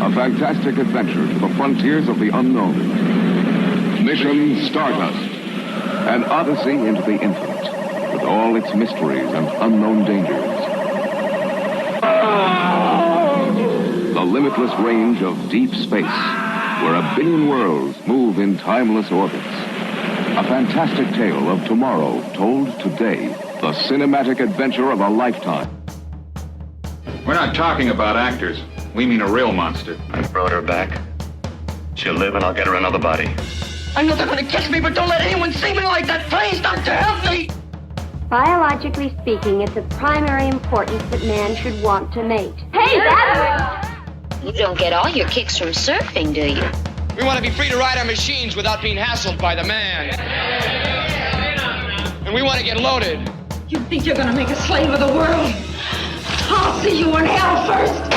A fantastic adventure to the frontiers of the unknown. Mission Stardust. An odyssey into the infinite, with all its mysteries and unknown dangers. The limitless range of deep space, where a billion worlds move in timeless orbits. A fantastic tale of tomorrow told today. The cinematic adventure of a lifetime. We're not talking about actors. We mean a real monster. I brought her back. She'll live and I'll get her another body. I know they're gonna catch me, but don't let anyone see me like that. Please, Doctor, help me! Biologically speaking, it's of primary importance that man should want to mate. Hey, that works! You don't get all your kicks from surfing, do you? We want to be free to ride our machines without being hassled by the man. And we want to get loaded. You think you're gonna make a slave of the world? I'll see you in hell first!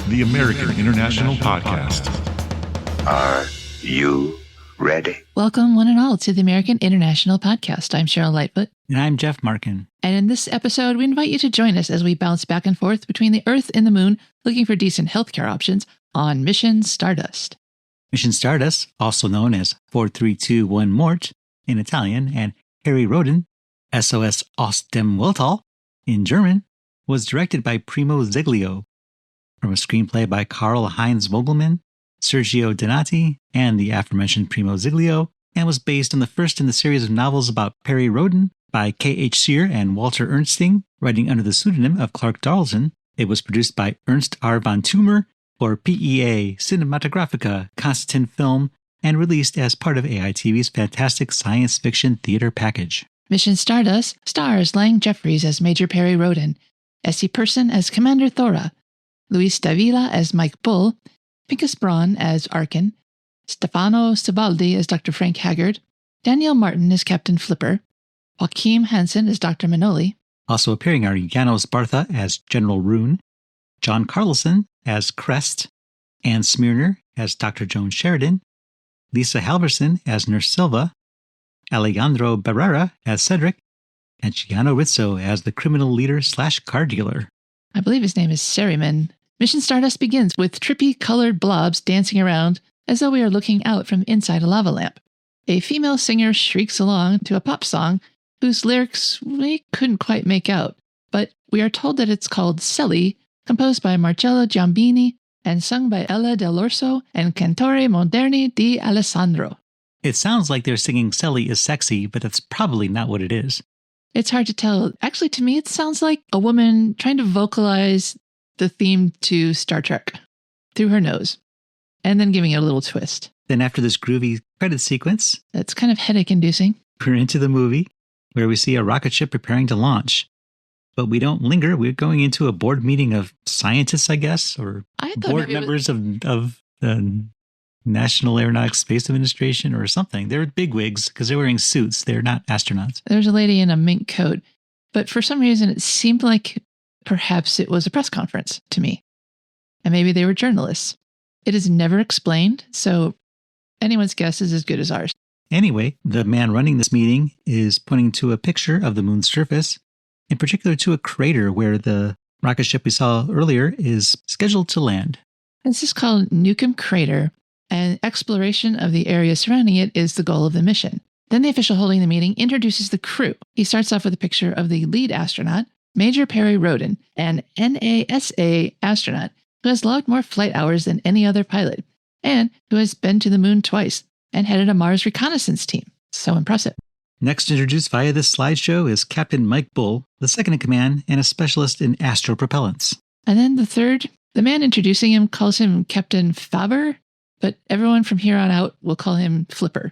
The American International Podcast. Are you ready? Welcome, one and all, to the American International Podcast. I'm Cheryl Lightfoot. And I'm Jeff Markin. And in this episode, we invite you to join us as we bounce back and forth between the Earth and the Moon, looking for decent healthcare options on Mission Stardust. Mission Stardust, also known as 4321 Morte in Italian and Harry Rhodan, SOS aus dem Weltall in German, was directed by Primo Zeglio from a screenplay by Karl-Heinz Vogelman, Sergio Donati, and the aforementioned Primo Zeglio, and was based on the first in the series of novels about Perry Rhodan by K.H. Sear and Walter Ernsting, writing under the pseudonym of Clark Darlton. It was produced by Ernst R. von Toomer for PEA Cinematographica Constantin Film and released as part of AITV's fantastic science fiction theater package. Mission Stardust stars Lang Jeffries as Major Perry Rhodan, Essy Persson as Commander Thora, Luis Dávila as Mike Bull, Pinkas Braun as Arkin, Stefano Sibaldi as Dr. Frank Haggard, Daniel Martin as Captain Flipper, Joachim Hansen as Dr. Manoli. Also appearing are Janos Bartha as General Roon, John Karlesen as Khrest, Anne Smyrner as Dr. Joan Sheridan, Lisa Halvorsen as Nurse Silva, Alejandro Barrera as Cedric, and Giano Rizzo as the criminal leader / car dealer. I believe his name is Seriman. Mission Stardust begins with trippy colored blobs dancing around as though we are looking out from inside a lava lamp. A female singer shrieks along to a pop song whose lyrics we couldn't quite make out, but we are told that it's called Selly, composed by Marcello Giambini and sung by Ella Del Orso and Cantore Moderni di Alessandro. It sounds like they're singing Selly is sexy, but that's probably not what it is. It's hard to tell. Actually, to me, it sounds like a woman trying to vocalize the theme to Star Trek through her nose, and then giving it a little twist. Then after this groovy credit sequence, that's kind of headache-inducing. We're into the movie, where we see a rocket ship preparing to launch. But we don't linger. We're going into a board meeting of scientists, I guess, or board members of the National Aeronautics Space Administration or something. They're bigwigs because they're wearing suits. They're not astronauts. There's a lady in a mink coat, but for some reason it seemed like perhaps it was a press conference to me. And maybe they were journalists. It is never explained, so anyone's guess is as good as ours. Anyway, the man running this meeting is pointing to a picture of the moon's surface, in particular to a crater where the rocket ship we saw earlier is scheduled to land. This is called Newcomb Crater, and exploration of the area surrounding it is the goal of the mission. Then the official holding the meeting introduces the crew. He starts off with a picture of the lead astronaut, Major Perry Rhodan, an NASA astronaut who has logged more flight hours than any other pilot, and who has been to the moon twice and headed a Mars reconnaissance team. So impressive. Next introduced via this slideshow is Captain Mike Bull, the second in command and a specialist in astropropellants. And then the third, the man introducing him calls him Captain Faber, but everyone from here on out will call him Flipper.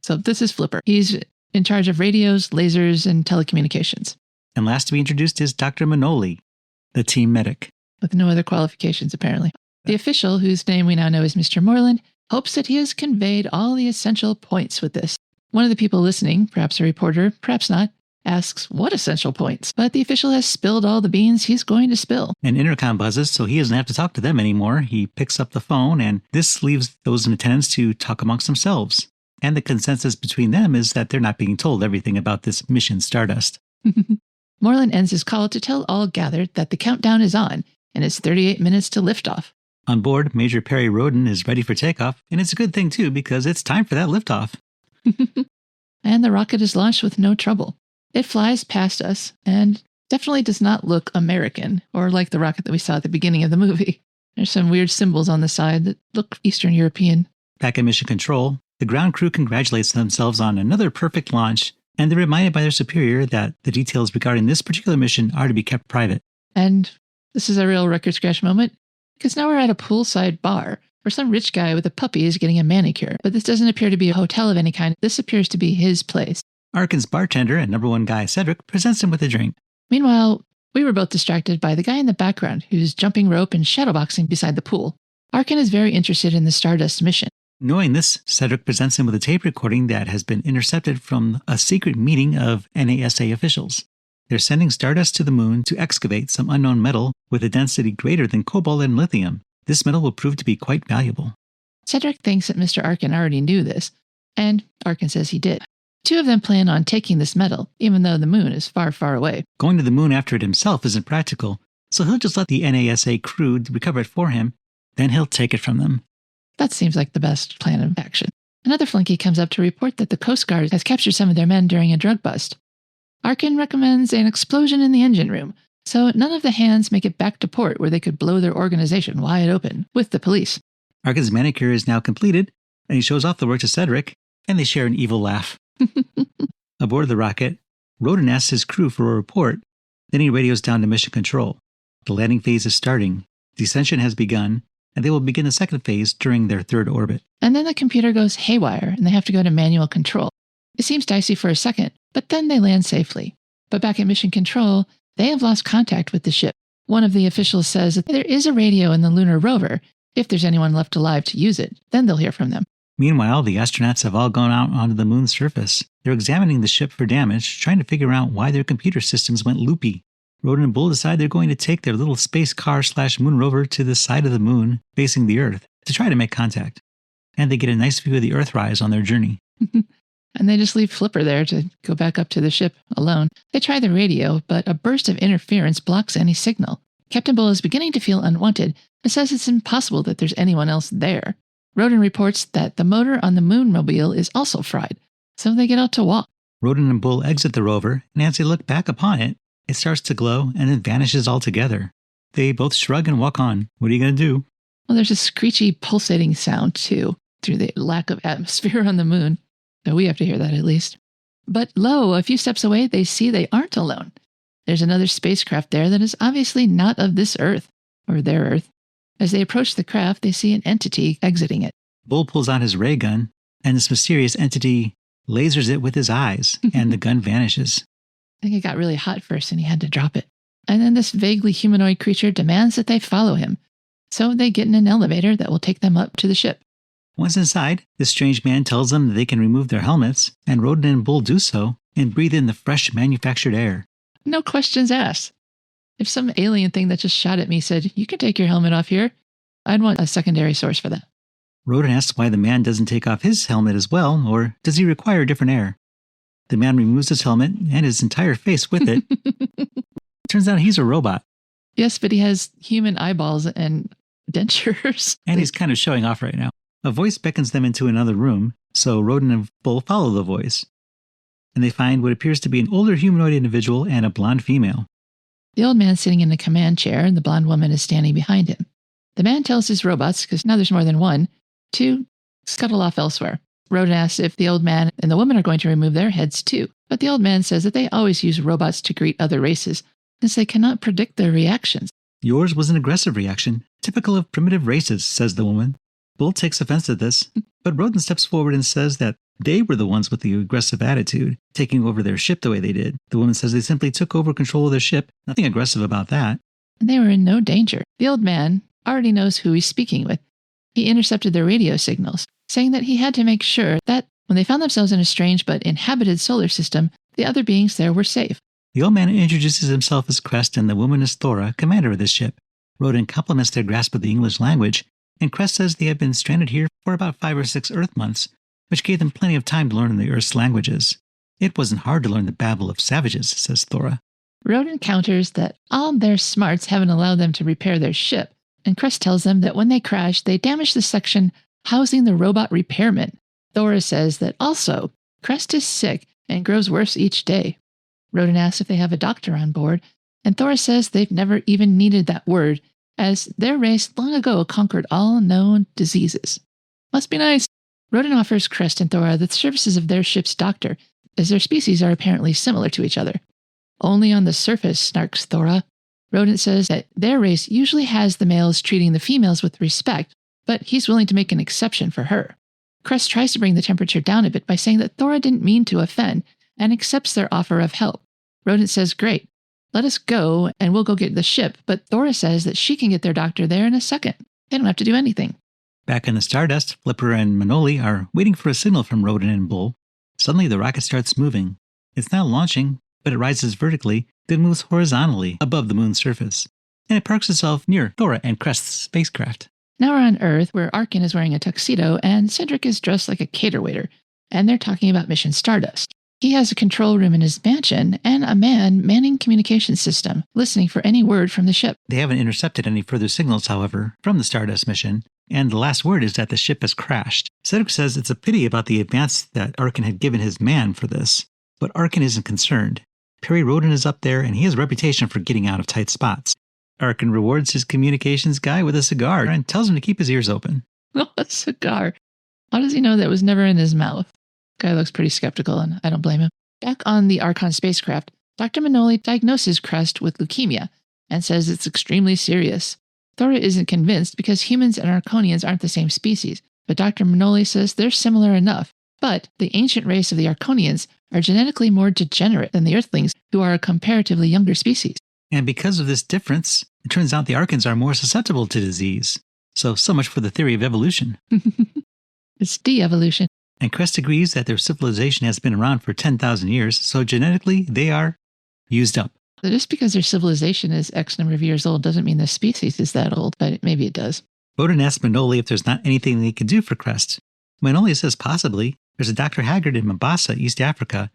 So this is Flipper. He's in charge of radios, lasers, and telecommunications. And last to be introduced is Dr. Manoli, the team medic. With no other qualifications, apparently. The official, whose name we now know as Mr. Moreland, hopes that he has conveyed all the essential points with this. One of the people listening, perhaps a reporter, perhaps not, asks what essential points, but the official has spilled all the beans he's going to spill. An intercom buzzes, so he doesn't have to talk to them anymore. He picks up the phone, and this leaves those in attendance to talk amongst themselves. And the consensus between them is that they're not being told everything about this Mission Stardust. Moreland ends his call to tell all gathered that the countdown is on, and it's 38 minutes to liftoff. On board, Major Perry Rhodan is ready for takeoff, and it's a good thing too because it's time for that liftoff. And the rocket is launched with no trouble. It flies past us and definitely does not look American or like the rocket that we saw at the beginning of the movie. There's some weird symbols on the side that look Eastern European. Back at Mission Control, the ground crew congratulates themselves on another perfect launch, and they're reminded by their superior that the details regarding this particular mission are to be kept private. And this is a real record scratch moment, because now we're at a poolside bar where some rich guy with a puppy is getting a manicure. But this doesn't appear to be a hotel of any kind. This appears to be his place. Arkin's bartender and number one guy, Cedric, presents him with a drink. Meanwhile, we were both distracted by the guy in the background who's jumping rope and shadowboxing beside the pool. Arkin is very interested in the Stardust mission. Knowing this, Cedric presents him with a tape recording that has been intercepted from a secret meeting of NASA officials. They're sending Stardust to the moon to excavate some unknown metal with a density greater than cobalt and lithium. This metal will prove to be quite valuable. Cedric thinks that Mr. Arkin already knew this, and Arkin says he did. Two of them plan on taking this metal, even though the moon is far, far away. Going to the moon after it himself isn't practical, so he'll just let the NASA crew recover it for him, then he'll take it from them. That seems like the best plan of action. Another flunky comes up to report that the Coast Guard has captured some of their men during a drug bust. Arkin recommends an explosion in the engine room, so none of the hands make it back to port where they could blow their organization wide open with the police. Arkin's manicure is now completed, and he shows off the work to Cedric, and they share an evil laugh. Aboard the rocket, Rhodan asks his crew for a report, then he radios down to Mission Control. The landing phase is starting, descension has begun, and they will begin the second phase during their third orbit. And then the computer goes haywire, and they have to go to manual control. It seems dicey for a second, but then they land safely. But back at Mission Control, they have lost contact with the ship. One of the officials says that there is a radio in the lunar rover. If there's anyone left alive to use it, then they'll hear from them. Meanwhile, the astronauts have all gone out onto the moon's surface. They're examining the ship for damage, trying to figure out why their computer systems went loopy. Rhodan and Bull decide they're going to take their little space car/moon rover to the side of the moon, facing the Earth, to try to make contact. And they get a nice view of the Earthrise on their journey. And they just leave Flipper there to go back up to the ship alone. They try the radio, but a burst of interference blocks any signal. Captain Bull is beginning to feel unwanted and says it's impossible that there's anyone else there. Rhodan reports that the motor on the Moonmobile is also fried, so they get out to walk. Rhodan and Bull exit the rover, and as they look back upon it, it starts to glow and then vanishes altogether. They both shrug and walk on. What are you going to do? Well, there's a screechy, pulsating sound, too, through the lack of atmosphere on the moon. So we have to hear that at least. But lo, a few steps away, they see they aren't alone. There's another spacecraft there that is obviously not of this Earth, or their Earth. As they approach the craft, they see an entity exiting it. Bull pulls out his ray gun, and this mysterious entity lasers it with his eyes, and the gun vanishes. I think it got really hot first, and he had to drop it. And then this vaguely humanoid creature demands that they follow him. So they get in an elevator that will take them up to the ship. Once inside, this strange man tells them that they can remove their helmets, and Rhodan and Bull do so, and breathe in the fresh manufactured air. No questions asked. If some alien thing that just shot at me said, "You can take your helmet off here," I'd want a secondary source for that. Rhodan asks why the man doesn't take off his helmet as well, or does he require different air? The man removes his helmet and his entire face with it. Turns out he's a robot. Yes, but he has human eyeballs and dentures. And he's kind of showing off right now. A voice beckons them into another room, so Rhodan and Bull follow the voice. And they find what appears to be an older humanoid individual and a blonde female. The old man's sitting in the command chair, and the blonde woman is standing behind him. The man tells his robots, because now there's more than one, to scuttle off elsewhere. Rhodan asks if the old man and the woman are going to remove their heads too, but the old man says that they always use robots to greet other races, since they cannot predict their reactions. Yours was an aggressive reaction, typical of primitive races, says the woman. Bull takes offense at this, but Rhodan steps forward and says that they were the ones with the aggressive attitude, taking over their ship the way they did. The woman says they simply took over control of their ship, nothing aggressive about that. And they were in no danger. The old man already knows who he's speaking with. He intercepted their radio signals, saying that he had to make sure that when they found themselves in a strange but inhabited solar system, the other beings there were safe. The old man introduces himself as Khrest and the woman as Thora, commander of this ship. Rhodan compliments their grasp of the English language, and Khrest says they have been stranded here for about 5 or 6 Earth months, which gave them plenty of time to learn the Earth's languages. It wasn't hard to learn the babble of savages, says Thora. Rhodan counters that all their smarts haven't allowed them to repair their ship, and Khrest tells them that when they crash, they damage the section housing the robot repairman. Thora says that also, Khrest is sick and grows worse each day. Rhodan asks if they have a doctor on board, and Thora says they've never even needed that word, as their race long ago conquered all known diseases. Must be nice. Rhodan offers Khrest and Thora the services of their ship's doctor, as their species are apparently similar to each other. Only on the surface, snarks Thora. Rhodan says that their race usually has the males treating the females with respect, but he's willing to make an exception for her. Khrest tries to bring the temperature down a bit by saying that Thora didn't mean to offend, and accepts their offer of help. Rhodan says, great, let us go and we'll go get the ship, but Thora says that she can get their doctor there in a second. They don't have to do anything. Back in the Stardust, Flipper and Manoli are waiting for a signal from Rhodan and Bull. Suddenly the rocket starts moving. It's now launching, but it rises vertically, then moves horizontally above the moon's surface. And it parks itself near Thora and Khrest's spacecraft. Now we're on Earth, where Arkin is wearing a tuxedo and Cedric is dressed like a cater waiter, and they're talking about Mission Stardust. He has a control room in his mansion and a man manning communications system, listening for any word from the ship. They haven't intercepted any further signals, however, from the Stardust mission, and the last word is that the ship has crashed. Cedric says it's a pity about the advance that Arkin had given his man for this, but Arkin isn't concerned. Perry Rhodan is up there, and he has a reputation for getting out of tight spots. Arkin rewards his communications guy with a cigar and tells him to keep his ears open. Oh, a cigar. How does he know that was never in his mouth? Guy looks pretty skeptical, and I don't blame him. Back on the Archon spacecraft, Dr. Manoli diagnoses Khrest with leukemia and says it's extremely serious. Thora isn't convinced because humans and Arconians aren't the same species, but Dr. Manoli says they're similar enough. But the ancient race of the Arconians are genetically more degenerate than the Earthlings, who are a comparatively younger species. And because of this difference, it turns out the Arkans are more susceptible to disease. So much for the theory of evolution. It's de-evolution. And Khrest agrees that their civilization has been around for 10,000 years, so genetically they are used up. Just because their civilization is X number of years old doesn't mean the species is that old, but maybe it does. Rhodan asks Manoli if there's not anything they could do for Khrest. Manoli says possibly. There's a Dr. Haggard in Mombasa, East Africa,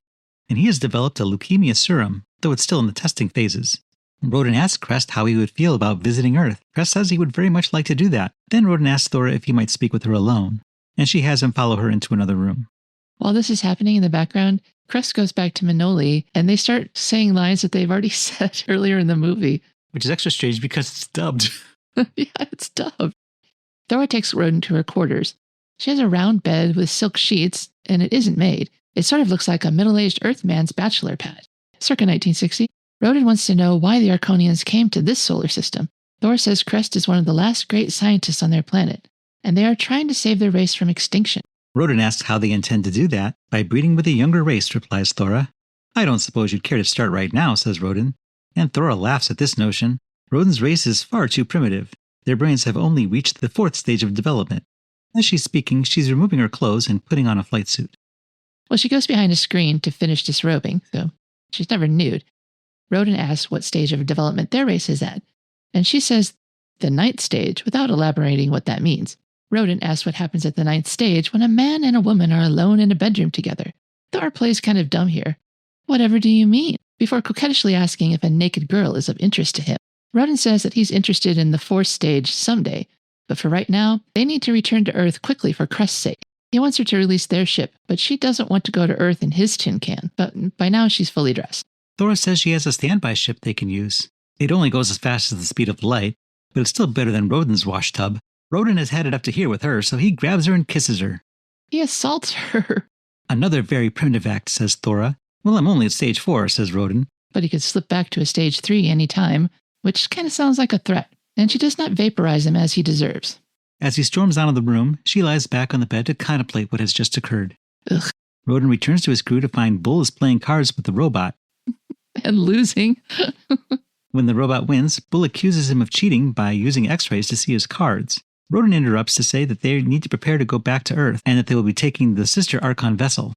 and he has developed a leukemia serum, though it's still in the testing phases. Rhodan asks Khrest how he would feel about visiting Earth. Khrest says he would very much like to do that. Then Rhodan asks Thora if he might speak with her alone, and she has him follow her into another room. While this is happening in the background, Khrest goes back to Manoli, and they start saying lines that they've already said earlier in the movie. Which is extra strange because it's dubbed. Yeah, it's dubbed. Thora takes Rhodan to her quarters. She has a round bed with silk sheets, and it isn't made. It sort of looks like a middle-aged Earthman's bachelor pad. Circa 1960, Rhodan wants to know why the Arconians came to this solar system. Thora says Khrest is one of the last great scientists on their planet, and they are trying to save their race from extinction. Rhodan asks how they intend to do that. By breeding with a younger race, replies Thora. I don't suppose you'd care to start right now, says Rhodan. And Thora laughs at this notion. Rhodan's race is far too primitive. Their brains have only reached the 4th stage of development. As she's speaking, she's removing her clothes and putting on a flight suit. Well, she goes behind a screen to finish disrobing, so she's never nude. Rhodan asks what stage of development their race is at, and she says the 9th stage without elaborating what that means. Rhodan asks what happens at the 9th stage when a man and a woman are alone in a bedroom together. Thora plays kind of dumb here. Whatever do you mean? Before coquettishly asking if a naked girl is of interest to him. Rhodan says that he's interested in the 4th stage someday, but for right now, they need to return to Earth quickly for Khrest's sake. He wants her to release their ship, but she doesn't want to go to Earth in his tin can, but by now she's fully dressed. Thora says she has a standby ship they can use. It only goes as fast as the speed of light, but it's still better than Rhodan's wash tub. Rhodan has had it up to here with her, so he grabs her and kisses her. He assaults her. Another very primitive act, says Thora. Well, I'm only at stage 4, says Rhodan. But he could slip back to a stage 3 any time, which kind of sounds like a threat, and she does not vaporize him as he deserves. As he storms out of the room, she lies back on the bed to contemplate what has just occurred. Ugh. Rhodan returns to his crew to find Bull is playing cards with the robot. And losing. When the robot wins, Bull accuses him of cheating by using x-rays to see his cards. Rhodan interrupts to say that they need to prepare to go back to Earth and that they will be taking the sister Archon vessel.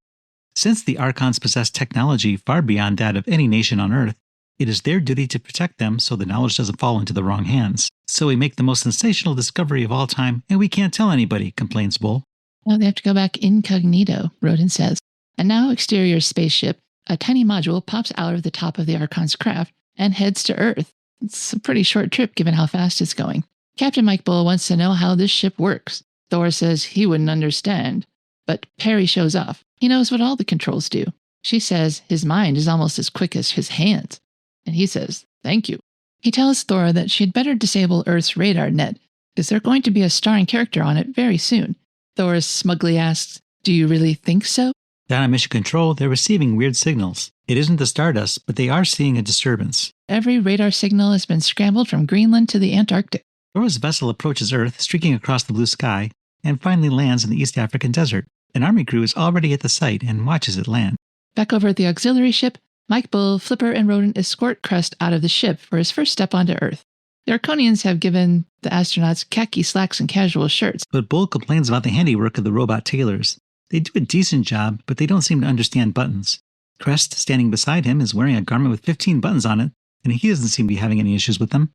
Since the Archons possess technology far beyond that of any nation on Earth, it is their duty to protect them so the knowledge doesn't fall into the wrong hands. So we make the most sensational discovery of all time, and we can't tell anybody, complains Bull. Well, they have to go back incognito, Rhodan says. And now exterior spaceship, A tiny module pops out of the top of the Archon's craft and heads to Earth. It's a pretty short trip given how fast it's going. Captain Mike Bull wants to know how this ship works. Thor says he wouldn't understand, but Perry shows off. He knows what all the controls do. She says his mind is almost as quick as his hands, and he says, thank you. He tells Thora that she'd better disable Earth's radar net, because they're going to be a starring character on it very soon. Thora smugly asks, do you really think so? Down at Mission Control, they're receiving weird signals. It isn't the Stardust, but they are seeing a disturbance. Every radar signal has been scrambled from Greenland to the Antarctic. Thora's vessel approaches Earth, streaking across the blue sky, and finally lands in the East African desert. An army crew is already at the site and watches it land. Back over at the auxiliary ship, Mike Bull, Flipper, and Rhodan escort Khrest out of the ship for his first step onto Earth. The Arconians have given the astronauts khaki slacks and casual shirts. But Bull complains about the handiwork of the robot tailors. They do a decent job, but they don't seem to understand buttons. Khrest, standing beside him, is wearing a garment with 15 buttons on it, and he doesn't seem to be having any issues with them.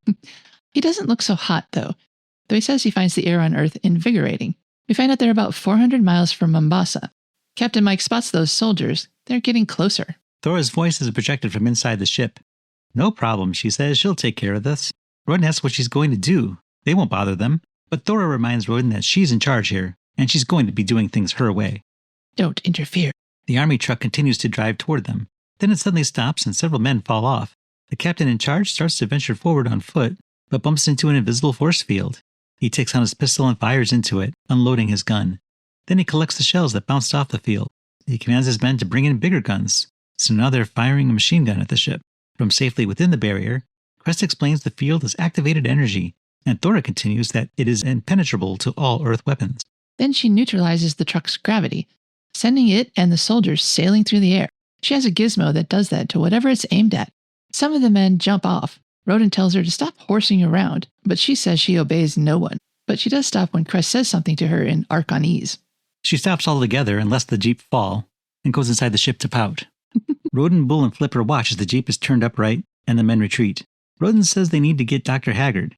He doesn't look so hot, though he says he finds the air on Earth invigorating. We find out they're about 400 miles from Mombasa. Captain Mike spots those soldiers. They're getting closer. Thora's voice is projected from inside the ship. No problem, she says. She'll take care of this. Rhodan asks what she's going to do. They won't bother them. But Thora reminds Rhodan that she's in charge here, and she's going to be doing things her way. Don't interfere. The army truck continues to drive toward them. Then it suddenly stops and several men fall off. The captain in charge starts to venture forward on foot, but bumps into an invisible force field. He takes out his pistol and fires into it, unloading his gun. Then he collects the shells that bounced off the field. He commands his men to bring in bigger guns, so now they're firing a machine gun at the ship. From safely within the barrier, Khrest explains the field is activated energy, and Thora continues that it is impenetrable to all Earth weapons. Then she neutralizes the truck's gravity, sending it and the soldiers sailing through the air. She has a gizmo that does that to whatever it's aimed at. Some of the men jump off. Rhodan tells her to stop horsing around, but she says she obeys no one. But she does stop when Khrest says something to her in Arconese. She stops altogether and lets the Jeep fall, and goes inside the ship to pout. Rhodan, Bull, and Flipper watch as the Jeep is turned upright, and the men retreat. Rhodan says they need to get Dr. Haggard.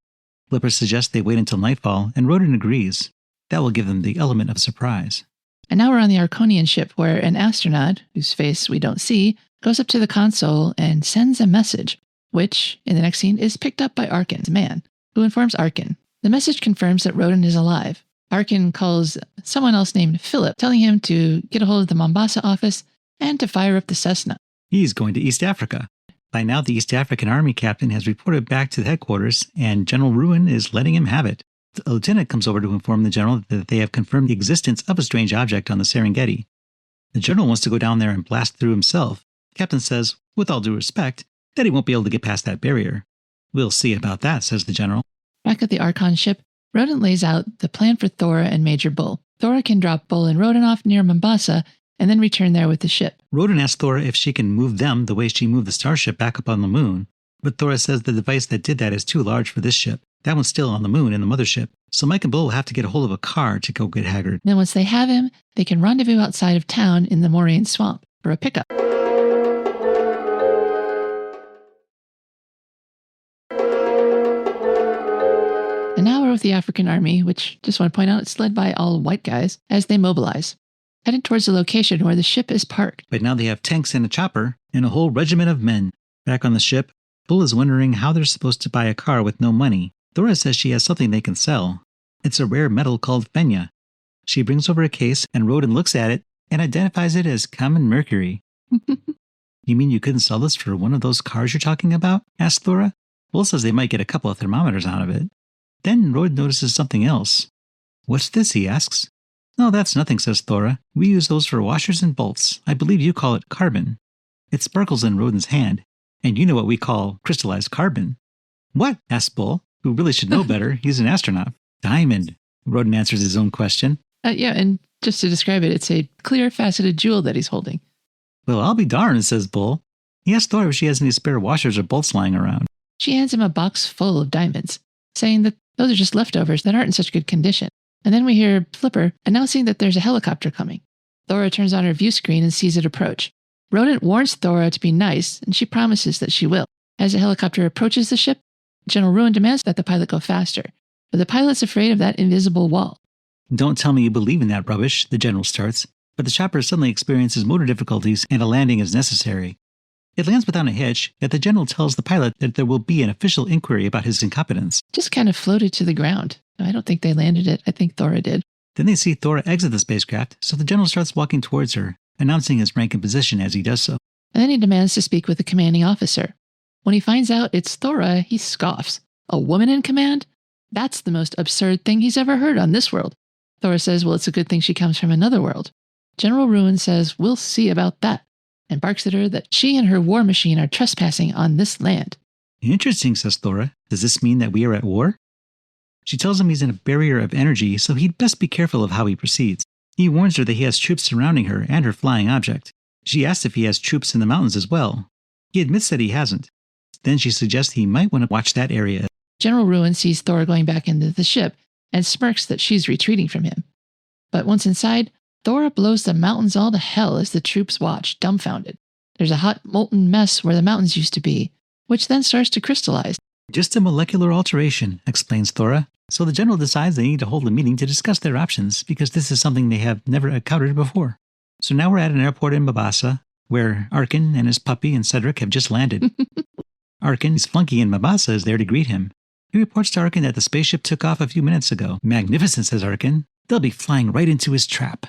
Flipper suggests they wait until nightfall, and Rhodan agrees. That will give them the element of surprise. And now we're on the Arconian ship where an astronaut, whose face we don't see, goes up to the console and sends a message, which, in the next scene, is picked up by Arkin's man, who informs Arkin. The message confirms that Rhodan is alive. Arkin calls someone else named Philip, telling him to get a hold of the Mombasa office and to fire up the Cessna. He's going to East Africa. By now, the East African Army captain has reported back to the headquarters, and General Roon is letting him have it. The lieutenant comes over to inform the general that they have confirmed the existence of a strange object on the Serengeti. The general wants to go down there and blast through himself. The captain says, with all due respect, that he won't be able to get past that barrier. We'll see about that, says the general. Back at the Archon ship, Rhodan lays out the plan for Thora and Major Bull. Thora can drop Bull and Rhodan off near Mombasa and then return there with the ship. Rhodan asks Thora if she can move them the way she moved the starship back up on the moon, but Thora says the device that did that is too large for this ship. That one's still on the moon in the mothership, so Mike and Bull will have to get a hold of a car to go get Haggard. Then once they have him, they can rendezvous outside of town in the Moraine Swamp for a pickup. And now we're with the African army, which, just want to point out, it's led by all white guys, as they mobilize, headed towards the location where the ship is parked. But now they have tanks and a chopper, and a whole regiment of men. Back on the ship, Bull is wondering how they're supposed to buy a car with no money. Thora says she has something they can sell. It's a rare metal called Fenya. She brings over a case, and Rhodan looks at it and identifies it as common mercury. You mean you couldn't sell this for one of those cars you're talking about? Asks Thora. Bull says they might get a couple of thermometers out of it. Then Rhodan notices something else. What's this, he asks. No, that's nothing, says Thora. We use those for washers and bolts. I believe you call it carbon. It sparkles in Rhodan's hand, and you know what we call crystallized carbon. What? Asks Bull, who really should know better. He's an astronaut. Diamond. Rhodan answers his own question. Yeah, and just to describe it, it's a clear faceted jewel that he's holding. Well, I'll be darned, says Bull. He asks Thora if she has any spare washers or bolts lying around. She hands him a box full of diamonds, saying that those are just leftovers that aren't in such good condition. And then we hear Flipper announcing that there's a helicopter coming. Thora turns on her view screen and sees it approach. Rhodan warns Thora to be nice, and she promises that she will. As the helicopter approaches the ship, General Roon demands that the pilot go faster, but the pilot's afraid of that invisible wall. Don't tell me you believe in that rubbish, the general starts. but the chopper suddenly experiences motor difficulties and a landing is necessary. It lands without a hitch, yet the general tells the pilot that there will be an official inquiry about his incompetence. Just kind of floated to the ground. I don't think they landed it. I think Thora did. Then they see Thora exit the spacecraft, so the general starts walking towards her, announcing his rank and position as he does so. And then he demands to speak with the commanding officer. When he finds out it's Thora, he scoffs. A woman in command? That's the most absurd thing he's ever heard on this world. Thora says, well, it's a good thing she comes from another world. General Roon says, we'll see about that, and barks at her that she and her war machine are trespassing on this land. Interesting, says Thora. Does this mean that we are at war? She tells him he's in a barrier of energy, so he'd best be careful of how he proceeds. He warns her that he has troops surrounding her and her flying object. She asks if he has troops in the mountains as well. He admits that he hasn't. Then she suggests he might want to watch that area. General Roon sees Thora going back into the ship and smirks that she's retreating from him. But once inside, Thora blows the mountains all to hell as the troops watch, dumbfounded. There's a hot, molten mess where the mountains used to be, which then starts to crystallize. Just a molecular alteration, explains Thora. So the general decides they need to hold a meeting to discuss their options, because this is something they have never encountered before. So now we're at an airport in Mabasa, where Arkin and his puppy and Cedric have just landed. Arkin's flunky in Mabasa is there to greet him. He reports to Arkin that the spaceship took off a few minutes ago. Magnificent, says Arkin. They'll be flying right into his trap.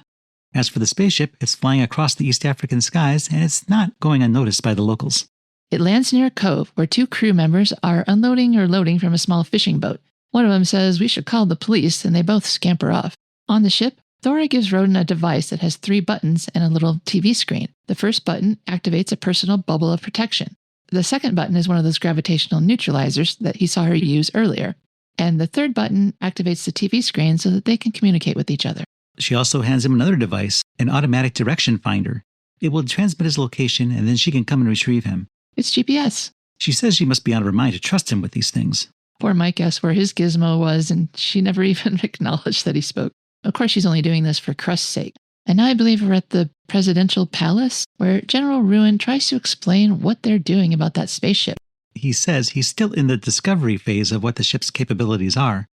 As for the spaceship, it's flying across the East African skies, and it's not going unnoticed by the locals. It lands near a cove where two crew members are unloading or loading from a small fishing boat. One of them says, we should call the police, and they both scamper off. On the ship, Thora gives Rhodan a device that has 3 buttons and a little TV screen. The first button activates a personal bubble of protection. The second button is one of those gravitational neutralizers that he saw her use earlier. And the third button activates the TV screen so that they can communicate with each other. She also hands him another device, an automatic direction finder. It will transmit his location, and then she can come and retrieve him. It's GPS. She says she must be out of her mind to trust him with these things. Poor Mike asked where his gizmo was, and she never even acknowledged that he spoke. Of course, she's only doing this for Khrest's sake. And now I believe we're at the presidential palace, where General Roon tries to explain what they're doing about that spaceship. He says he's still in the discovery phase of what the ship's capabilities are.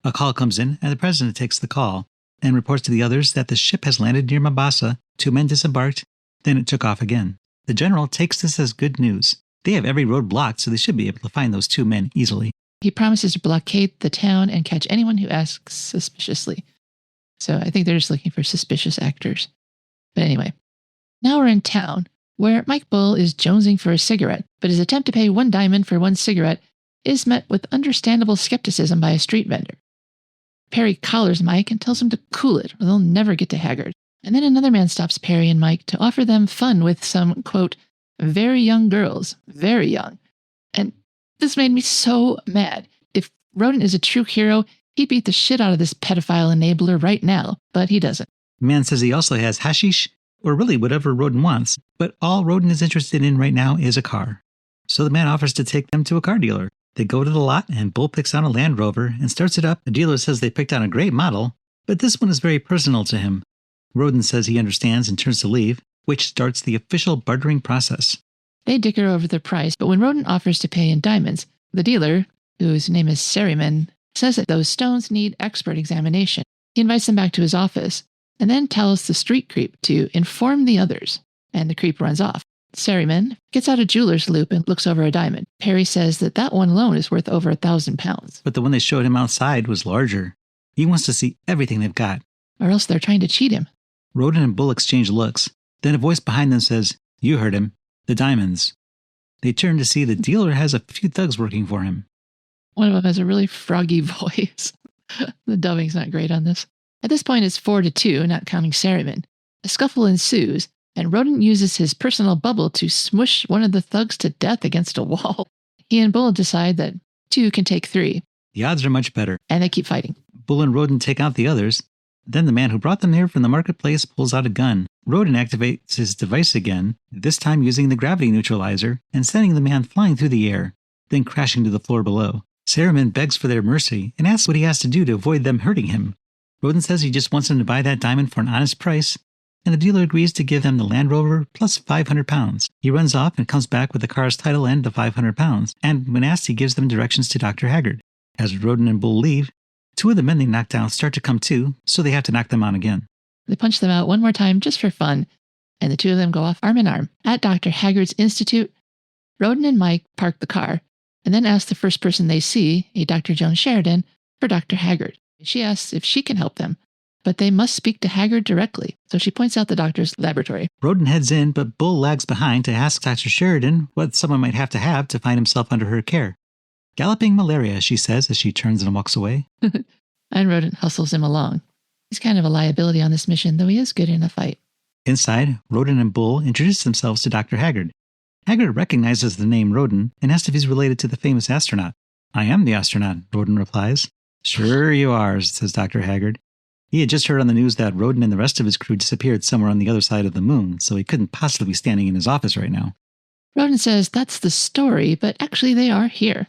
A call comes in, and the president takes the call, and reports to the others that the ship has landed near Mabasa, 2 men disembarked, then it took off again. The general takes this as good news. They have every road blocked, so they should be able to find those 2 men easily. He promises to blockade the town and catch anyone who asks suspiciously. So I think they're just looking for suspicious actors. But anyway, now we're in town, where Mike Bull is jonesing for a cigarette, but his attempt to pay 1 diamond for 1 cigarette is met with understandable skepticism by a street vendor. Perry collars Mike and tells him to cool it, or they'll never get to Haggard. And then another man stops Perry and Mike to offer them fun with some, quote, very young girls, very young. And this made me so mad. If Rhodan is a true hero, he'd beat the shit out of this pedophile enabler right now, but he doesn't. The man says he also has hashish, or really whatever Rhodan wants, but all Rhodan is interested in right now is a car. So the man offers to take them to a car dealer. They go to the lot, and Bull picks out a Land Rover and starts it up. The dealer says they picked out a great model, but this one is very personal to him. Rhodan says he understands and turns to leave, which starts the official bartering process. They dicker over the price, but when Rhodan offers to pay in diamonds, the dealer, whose name is Sheridan, says that those stones need expert examination. He invites them back to his office, and then tells the street creep to inform the others, and the creep runs off. Sheridan gets out a jeweler's loupe and looks over a diamond. Perry says that one alone is worth over 1,000 pounds. But the one they showed him outside was larger. He wants to see everything they've got. Or else they're trying to cheat him. Rhodan and Bull exchange looks. Then a voice behind them says, "You heard him. The diamonds." They turn to see the dealer has a few thugs working for him. One of them has a really froggy voice. The dubbing's not great on this. At this point, it's 4-2, not counting Sheridan. A scuffle ensues, and Rhodan uses his personal bubble to smush one of the thugs to death against a wall. He and Bull decide that 2 can take 3. The odds are much better. And they keep fighting. Bull and Rhodan take out the others. Then the man who brought them here from the marketplace pulls out a gun. Rhodan activates his device again, this time using the gravity neutralizer and sending the man flying through the air, then crashing to the floor below. Sheridan begs for their mercy and asks what he has to do to avoid them hurting him. Rhodan says he just wants them to buy that diamond for an honest price, and the dealer agrees to give them the Land Rover plus 500 pounds. He runs off and comes back with the car's title and the 500 pounds, and when asked, he gives them directions to Dr. Haggard. As Rhodan and Bull leave, 2 of the men they knocked down start to come to, so they have to knock them on again. They punch them out one more time just for fun, and the two of them go off arm in arm. At Dr. Haggard's Institute, Rhodan and Mike park the car, and then ask the first person they see, a Dr. Joan Sheridan, for Dr. Haggard. She asks if she can help them, but they must speak to Haggard directly, so she points out the doctor's laboratory. Rhodan heads in, but Bull lags behind to ask Dr. Sheridan what someone might have to find himself under her care. Galloping malaria, she says as she turns and walks away. And Rhodan hustles him along. He's kind of a liability on this mission, though he is good in a fight. Inside, Rhodan and Bull introduce themselves to Dr. Haggard. Haggard recognizes the name Rhodan and asks if he's related to the famous astronaut. I am the astronaut, Rhodan replies. Sure you are, says Dr. Haggard. He had just heard on the news that Rhodan and the rest of his crew disappeared somewhere on the other side of the moon, so he couldn't possibly be standing in his office right now. Rhodan says that's the story, but actually they are here.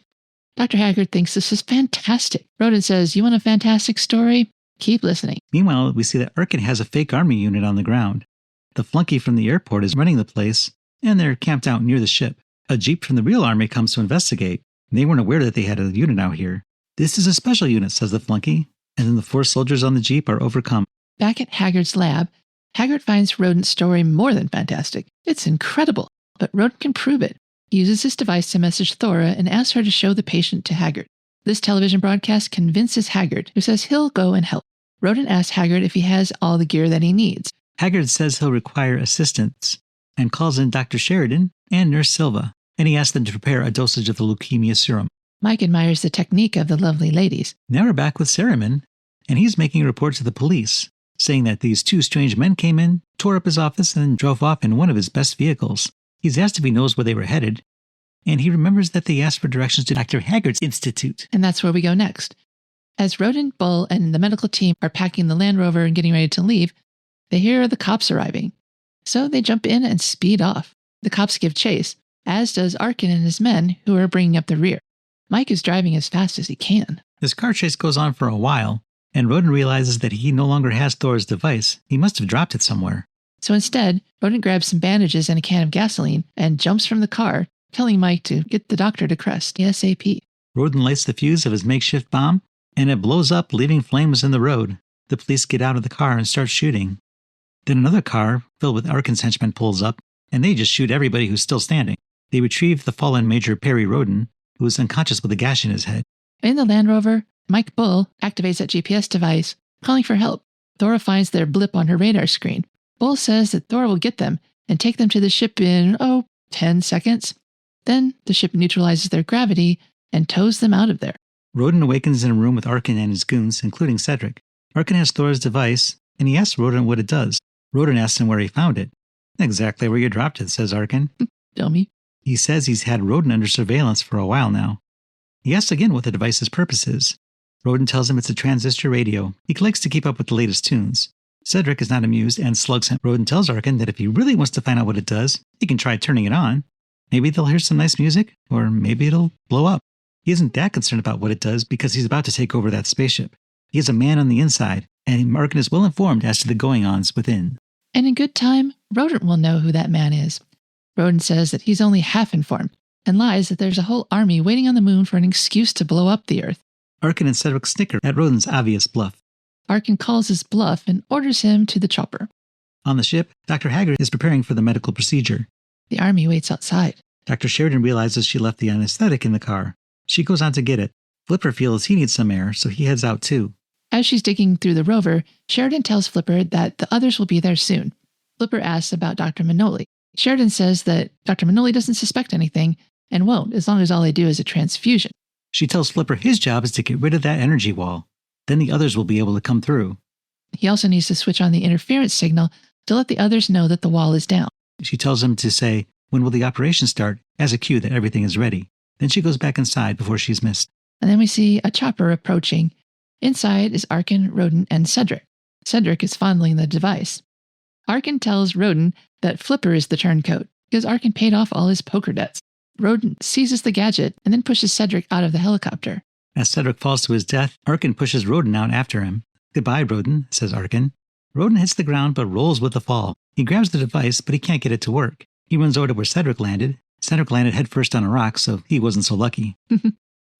Dr. Haggard thinks this is fantastic. Rhodan says, you want a fantastic story? Keep listening. Meanwhile, we see that Arkin has a fake army unit on the ground. The flunky from the airport is running the place, and they're camped out near the ship. A jeep from the real army comes to investigate. They weren't aware that they had a unit out here. This is a special unit, says the flunky, and then the 4 soldiers on the jeep are overcome. Back at Haggard's lab, Haggard finds Rhodan's story more than fantastic. It's incredible, but Rhodan can prove it. He uses his device to message Thora and asks her to show the patient to Haggard. This television broadcast convinces Haggard, who says he'll go and help. Rhodan asks Haggard if he has all the gear that he needs. Haggard says he'll require assistance and calls in Dr. Sheridan and Nurse Silva, and he asks them to prepare a dosage of the leukemia serum. Mike admires the technique of the lovely ladies. Now we're back with Seriman, and he's making a report to the police, saying that these 2 strange men came in, tore up his office, and then drove off in one of his best vehicles. He's asked if he knows where they were headed, and he remembers that they asked for directions to Dr. Haggard's Institute. And that's where we go next. As Rhodan, Bull, and the medical team are packing the Land Rover and getting ready to leave, they hear the cops arriving. So they jump in and speed off. The cops give chase, as does Arkin and his men, who are bringing up the rear. Mike is driving as fast as he can. This car chase goes on for a while, and Rhodan realizes that he no longer has Thora's device. He must have dropped it somewhere. So instead, Rhodan grabs some bandages and a can of gasoline and jumps from the car, telling Mike to get the doctor to Khrest ASAP. Rhodan lights the fuse of his makeshift bomb, and it blows up, leaving flames in the road. The police get out of the car and start shooting. Then another car, filled with Arkin's henchmen, pulls up, and they just shoot everybody who's still standing. They retrieve the fallen Major Perry Rhodan, who is unconscious with a gash in his head. In the Land Rover, Mike Bull activates that GPS device, calling for help. Thora finds their blip on her radar screen. Bull says that Thora will get them and take them to the ship in, 10 seconds. Then the ship neutralizes their gravity and tows them out of there. Rhodan awakens in a room with Arkin and his goons, including Cedric. Arkin has Thora's device, and he asks Rhodan what it does. Rhodan asks him where he found it. Exactly where you dropped it, says Arkin. Dummy. He says he's had Rhodan under surveillance for a while now. He asks again what the device's purpose is. Rhodan tells him it's a transistor radio. He likes to keep up with the latest tunes. Cedric is not amused and slugs him. Rhodan tells Arkin that if he really wants to find out what it does, he can try turning it on. Maybe they'll hear some nice music, or maybe it'll blow up. He isn't that concerned about what it does because he's about to take over that spaceship. He is a man on the inside, and Arkin is well informed as to the going-ons within. And in good time, Rhodan will know who that man is. Rhodan says that he's only half informed, and lies that there's a whole army waiting on the moon for an excuse to blow up the Earth. Arkin and Cedric snicker at Rhodan's obvious bluff. Arkin calls his bluff and orders him to the chopper. On the ship, Dr. Haggard is preparing for the medical procedure. The army waits outside. Dr. Sheridan realizes she left the anesthetic in the car. She goes on to get it. Flipper feels he needs some air, so he heads out too. As she's digging through the rover, Sheridan tells Flipper that the others will be there soon. Flipper asks about Dr. Manoli. Sheridan says that Dr. Manoli doesn't suspect anything and won't as long as all they do is a transfusion. She tells Flipper his job is to get rid of that energy wall. Then the others will be able to come through. He also needs to switch on the interference signal to let the others know that the wall is down. She tells him to say, "When will the operation start?" as a cue that everything is ready. Then she goes back inside before she's missed. And then we see a chopper approaching. Inside is Arkin, Rhodan, and Cedric. Cedric is fondling the device. Arkin tells Rhodan that Flipper is the turncoat because Arkin paid off all his poker debts. Rhodan seizes the gadget and then pushes Cedric out of the helicopter. As Cedric falls to his death, Arkin pushes Rhodan out after him. "Goodbye, Rhodan," says Arkin. Rhodan hits the ground but rolls with the fall. He grabs the device, but he can't get it to work. He runs over to where Cedric landed. Cedric landed headfirst on a rock, so he wasn't so lucky.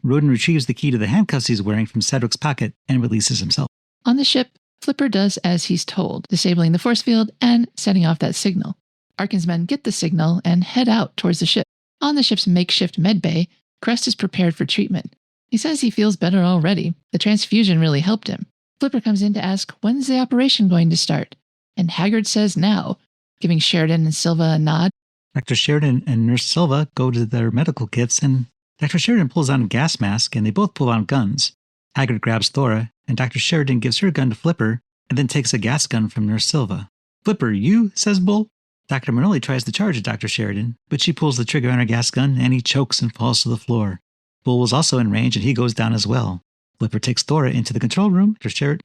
Rhodan retrieves the key to the handcuffs he's wearing from Cedric's pocket and releases himself. On the ship, Flipper does as he's told, disabling the force field and setting off that signal. Arkin's men get the signal and head out towards the ship. On the ship's makeshift medbay, Khrest is prepared for treatment. He says he feels better already. The transfusion really helped him. Flipper comes in to ask, when's the operation going to start? And Haggard says now, giving Sheridan and Silva a nod. Dr. Sheridan and Nurse Silva go to their medical kits, and Dr. Sheridan pulls on a gas mask, and they both pull out guns. Haggard grabs Thora, and Dr. Sheridan gives her gun to Flipper, and then takes a gas gun from Nurse Silva. "Flipper, you?" says Bull. Dr. Manoli tries to charge at Dr. Sheridan, but she pulls the trigger on her gas gun, and he chokes and falls to the floor. Bull was also in range, and he goes down as well. Flipper takes Thora into the control room,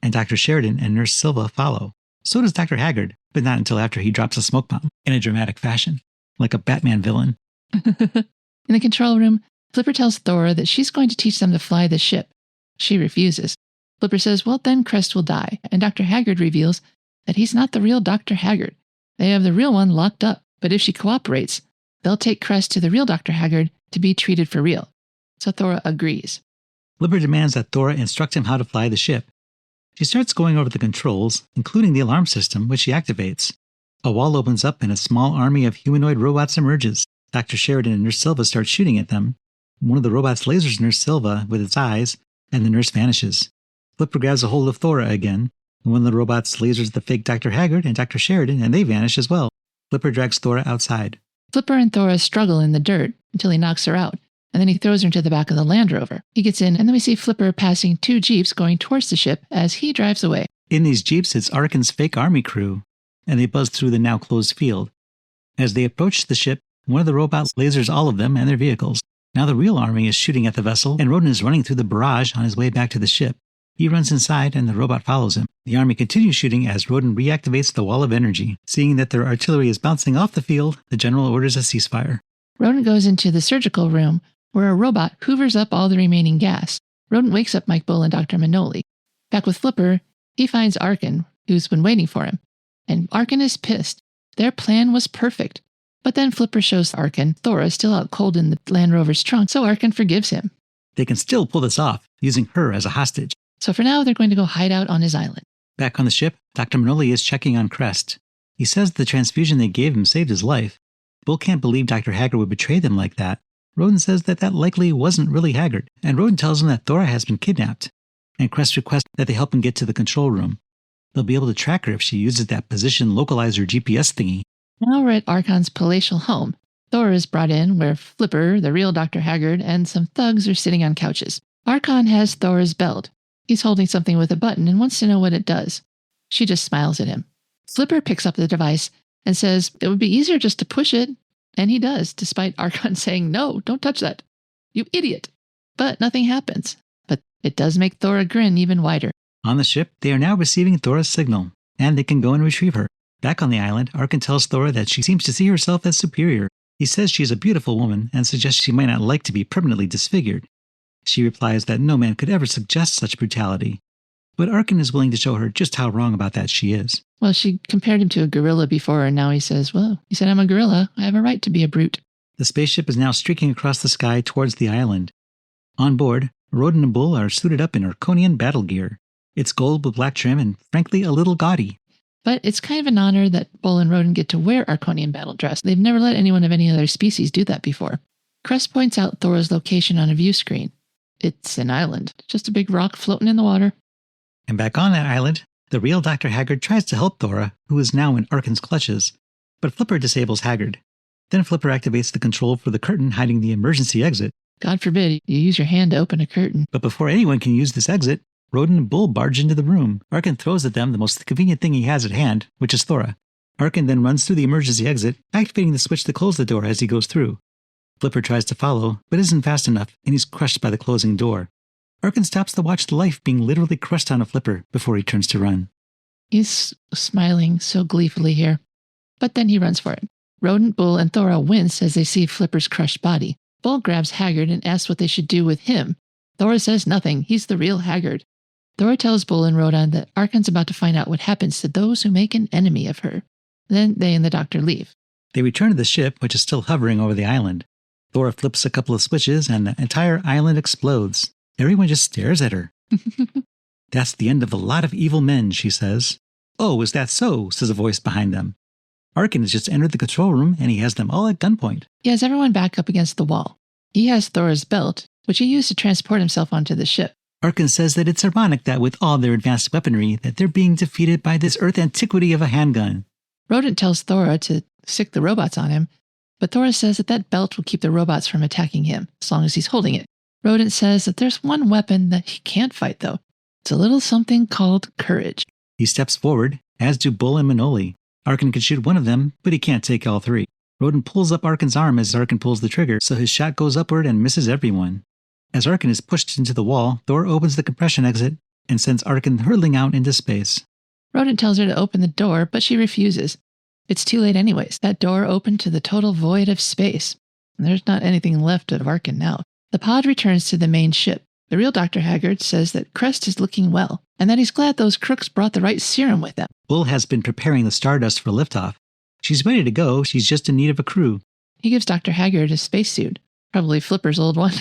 and Dr. Sheridan and Nurse Silva follow. So does Dr. Haggard, but not until after he drops a smoke bomb, in a dramatic fashion, like a Batman villain. In the control room, Flipper tells Thora that she's going to teach them to fly the ship. She refuses. Flipper says, well, then Khrest will die, and Dr. Haggard reveals that he's not the real Dr. Haggard. They have the real one locked up, but if she cooperates, they'll take Khrest to the real Dr. Haggard to be treated for real. So Thora agrees. Flipper demands that Thora instruct him how to fly the ship. She starts going over the controls, including the alarm system, which she activates. A wall opens up and a small army of humanoid robots emerges. Dr. Sheridan and Nurse Silva start shooting at them. One of the robots lasers Nurse Silva with its eyes, and the nurse vanishes. Flipper grabs a hold of Thora again, and one of the robots lasers the fake Dr. Haggard and Dr. Sheridan, and they vanish as well. Flipper drags Thora outside. Flipper and Thora struggle in the dirt until he knocks her out, and then he throws her into the back of the Land Rover. He gets in, and then we see Flipper passing 2 jeeps going towards the ship as he drives away. In these jeeps, it's Arkin's fake army crew, and they buzz through the now closed field. As they approach the ship, one of the robots lasers all of them and their vehicles. Now the real army is shooting at the vessel, and Rhodan is running through the barrage on his way back to the ship. He runs inside, and the robot follows him. The army continues shooting as Rhodan reactivates the wall of energy. Seeing that their artillery is bouncing off the field, the general orders a ceasefire. Rhodan goes into the surgical room, where a robot hoovers up all the remaining gas. Rhodan wakes up Mike Bull and Dr. Manoli. Back with Flipper, he finds Arkin, who's been waiting for him. And Arkin is pissed. Their plan was perfect. But then Flipper shows Arkin Thora is still out cold in the Land Rover's trunk, so Arkin forgives him. They can still pull this off, using her as a hostage. So for now, they're going to go hide out on his island. Back on the ship, Dr. Manoli is checking on Khrest. He says the transfusion they gave him saved his life. Bull can't believe Dr. Haggard would betray them like that. Rhodan says that likely wasn't really Haggard, and Rhodan tells him that Thora has been kidnapped. And Khrest requests that they help him get to the control room. They'll be able to track her if she uses that position localizer GPS thingy. Now we're at Arkon's palatial home. Thora is brought in, where Flipper, the real Dr. Haggard, and some thugs are sitting on couches. Arkin has Thora's belt. He's holding something with a button and wants to know what it does. She just smiles at him. Flipper picks up the device and says it would be easier just to push it. And he does, despite Arkin saying, no, don't touch that. You idiot. But nothing happens. But it does make Thora grin even wider. On the ship, they are now receiving Thora's signal, and they can go and retrieve her. Back on the island, Arkin tells Thora that she seems to see herself as superior. He says she is a beautiful woman and suggests she might not like to be permanently disfigured. She replies that no man could ever suggest such brutality. But Arkin is willing to show her just how wrong about that she is. Well, she compared him to a gorilla before, and now he says, well, you said I'm a gorilla. I have a right to be a brute. The spaceship is now streaking across the sky towards the island. On board, Rhodan and Bull are suited up in Arconian battle gear. It's gold with black trim and, frankly, a little gaudy. But it's kind of an honor that Bull and Rhodan get to wear Arconian battle dress. They've never let anyone of any other species do that before. Khrest points out Thora's location on a view screen. It's an island, just a big rock floating in the water. And back on that island, the real Dr. Haggard tries to help Thora, who is now in Arkin's clutches. But Flipper disables Haggard. Then Flipper activates the control for the curtain hiding the emergency exit. God forbid you use your hand to open a curtain. But before anyone can use this exit, Rhodan and Bull barge into the room. Arkin throws at them the most convenient thing he has at hand, which is Thora. Arkin then runs through the emergency exit, activating the switch to close the door as he goes through. Flipper tries to follow, but isn't fast enough, and he's crushed by the closing door. Arkin stops to watch the life being literally crushed on a Flipper before he turns to run. He's smiling so gleefully here. But then he runs for it. Rhodan, Bull, and Thora wince as they see Flipper's crushed body. Bull grabs Haggard and asks what they should do with him. Thora says nothing. He's the real Haggard. Thora tells Bull and Rhodan that Arkin's about to find out what happens to those who make an enemy of her. Then they and the doctor leave. They return to the ship, which is still hovering over the island. Thora flips a couple of switches and the entire island explodes. Everyone just stares at her. That's the end of a lot of evil men, she says. Oh, is that so? Says a voice behind them. Arkin has just entered the control room and he has them all at gunpoint. He has everyone back up against the wall. He has Thora's belt, which he used to transport himself onto the ship. Arkin says that it's ironic that with all their advanced weaponry, that they're being defeated by this Earth antiquity of a handgun. Rhodan tells Thora to sick the robots on him, but Thora says that that belt will keep the robots from attacking him, as long as he's holding it. Rhodan says that there's one weapon that he can't fight, though. It's a little something called courage. He steps forward, as do Bull and Manoli. Arkin can shoot one of them, but he can't take all three. Rhodan pulls up Arkin's arm as Arkin pulls the trigger, so his shot goes upward and misses everyone. As Arkin is pushed into the wall, Thor opens the compression exit and sends Arkin hurtling out into space. Rhodan tells her to open the door, but she refuses. It's too late anyways. That door opened to the total void of space. And there's not anything left of Arkin now. The pod returns to the main ship. The real Dr. Haggard says that Khrest is looking well, and that he's glad those crooks brought the right serum with them. Bull has been preparing the Stardust for liftoff. She's ready to go, she's just in need of a crew. He gives Dr. Haggard his spacesuit, probably Flipper's old one.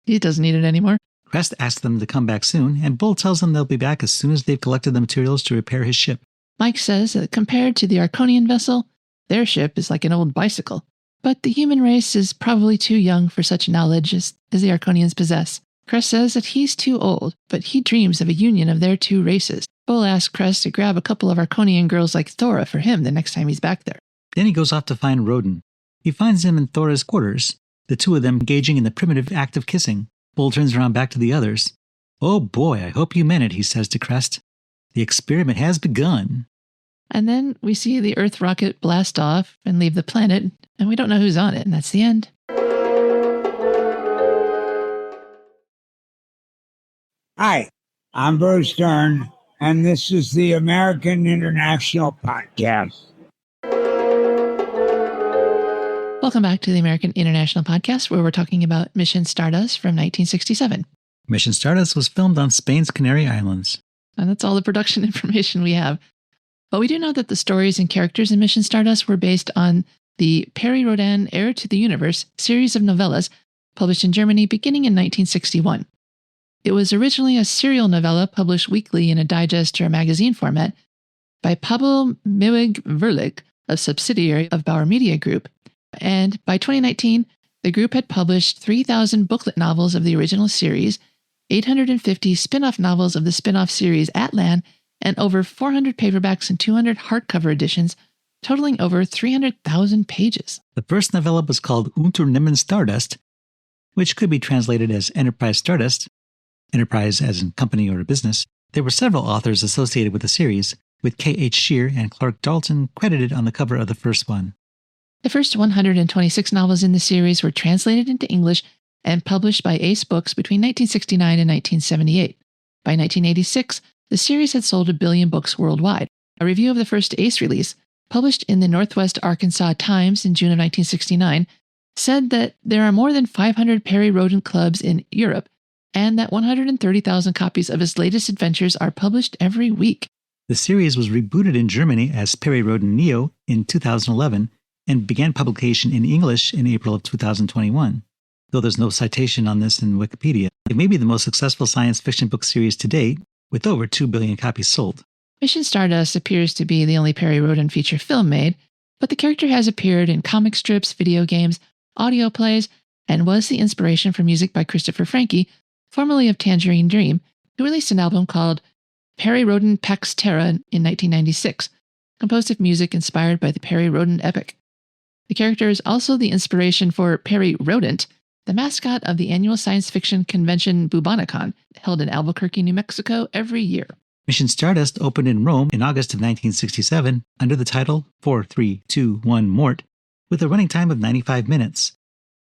He doesn't need it anymore. Khrest asks them to come back soon, and Bull tells them they'll be back as soon as they've collected the materials to repair his ship. Mike says that compared to the Arconian vessel, their ship is like an old bicycle. But the human race is probably too young for such knowledge as the Arconians possess. Khrest says that he's too old, but he dreams of a union of their two races. Bull asks Khrest to grab a couple of Arconian girls like Thora for him the next time he's back there. Then he goes off to find Rhodan. He finds him in Thora's quarters, the two of them engaging in the primitive act of kissing. Bull turns around back to the others. Oh boy, I hope you meant it, he says to Khrest. The experiment has begun. And then we see the Earth rocket blast off and leave the planet, and we don't know who's on it, and that's the end. Hi, I'm Bruce Stern, and this is the American International Podcast. Welcome back to the American International Podcast, where we're talking about Mission Stardust from 1967. Mission Stardust was filmed on Spain's Canary Islands. And that's all the production information we have. But we do know that the stories and characters in Mission Stardust were based on the Perry Rhodan Heir to the Universe series of novellas published in Germany beginning in 1961. It was originally a serial novella published weekly in a digest or a magazine format by Pavel Miwig-Verlich, a subsidiary of Bauer Media Group. And by 2019, the group had published 3,000 booklet novels of the original series, 850 spin-off novels of the spin-off series Atlan, and over 400 paperbacks and 200 hardcover editions, totaling over 300,000 pages. The first novella was called Unternehmen Stardust, which could be translated as Enterprise Stardust, Enterprise as in company or a business. There were several authors associated with the series, with K.H. Shear and Clark Dalton credited on the cover of the first one. The first 126 novels in the series were translated into English and published by Ace Books between 1969 and 1978. By 1986, the series had sold 1 billion books worldwide. A review of the first Ace release, published in the Northwest Arkansas Times in June of 1969, said that there are more than 500 Perry Rhodan clubs in Europe, and that 130,000 copies of his latest adventures are published every week. The series was rebooted in Germany as Perry Rhodan Neo in 2011 and began publication in English in April of 2021. Though there's no citation on this in Wikipedia, it may be the most successful science fiction book series to date, with over 2 billion copies sold. Mission Stardust appears to be the only Perry Rhodan feature film made, but the character has appeared in comic strips, video games, audio plays, and was the inspiration for music by Christopher Franke, formerly of Tangerine Dream, who released an album called Perry Rhodan Pax Terra in 1996, composed of music inspired by the Perry Rhodan epic. The character is also the inspiration for Perry Rodent, the mascot of the annual science fiction convention Bubonicon, held in Albuquerque, New Mexico every year. Mission Stardust opened in Rome in August of 1967 under the title 4321 Morte, with a running time of 95 minutes.